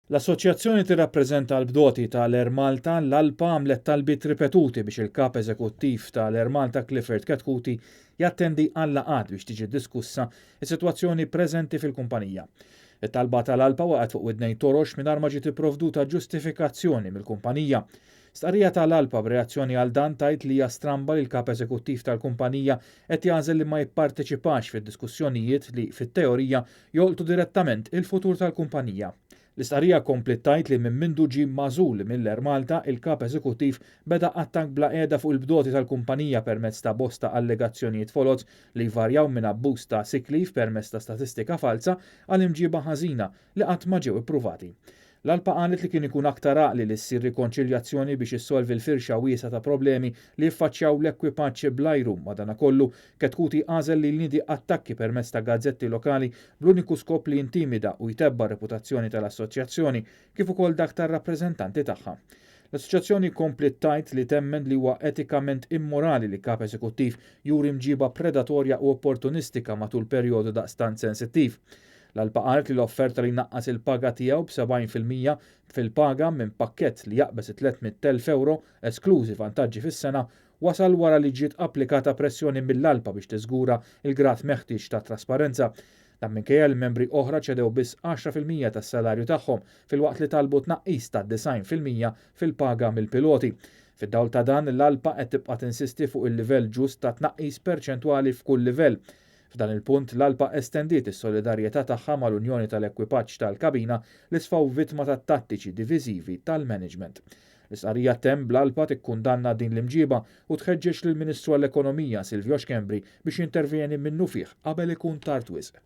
L-assoċjazzjoni tirrappreżenta l-bdoti tal-Air Malta l-Alpa għamlet talbiet ripetuti biex il-kap eżekuttiv tal-Air Malta Clifford Ketkuti jattendi għall-laqgħat biex tiġi diskussa is-sitwazzjoni preżenti fil-kumpanija. It-talba tal-Alpa waqgħet fuq widnejn torox mingħajr ma ġiet ipprovduta ġustifikazzjoni mill-kumpanija. Stqarrija tal-Alpa b'reazzjoni għal dan tajt li hija stramba li l-kap eżekuttiv tal-kumpanija qed jagħżel li ma jipparteċipax fid-diskussjonijiet li fit-teorija jolqtu direttament il-futur tal-kumpanija. L-istqarrija komplet tajt li minn mindu ġie magħżul mill-Air Malta il-kap eżekuttiv beda attakk bla qiegħda fuq il-bdoti tal-kumpanija permezz ta' bosta allegazzjonijiet folot li jvarjaw minn abbuż ta' sick leave permezz ta' statistika falsa għal imġiba ħażina li qatt ma ġew ippruvati. L-Alpa qalet li kien ikun aktar għaqli li ssir rikonċiljazzjoni biex issolvi l-firxa wiesa ta' problemi li jiffaċċjaw l-ekwipaġġ blajru madankollu Ketkuti għażel li jniedi attakki permezz ta' gazzetti lokali bl-uniku skop li jintimida u jtebba reputazzjoni tal-assoċjazzjoni kif ukoll dak tar-rappreżentanti tagħha. L-assoċjazzjoni komplet tajt li temmen li huwa etikament immorali li kap eżekuttiv juri mġiba predatorja u opportunistika matul perjodu daqstant sensittiv. L-Alpa qalet li l-offerta li naqqas il-paga tiegħu b'70% fil-paga minn pakkett li jaqbes 300,000 euro esklużi vantaġġi fis-sena wasal wara li ġiet applikata pressjoni mill-Alpa biex tiżgura il-grad meħtieġ ta' trasparenza. Dan minkejja l-membri oħra ċedew biss 10% tas-salarju tagħhom filwaqt li talbu tnaqqis ta' 90% fil-paga mill-piloti. Fid-dawl ta' dan l-Alpa qed tibqa' tinsisti fuq il-livell ġust ta' tnaqqis perċentwali f'kull livell. F'dan il-punt l-Alpa estendiet is-solidarjetà tagħha mal-Unjoni tal-Ekwipaġġ tal-Kabina li sfaw vittma ta' tattiċi diviżivi tal-management. L-istqarrija temm bl-Alpa tikkundanna din l-imġiba u tħeġġeġ lill-Ministru għall-Ekonomija Silvio Xkembri biex jintervjeni minnu fih qabel ikun tard wisq.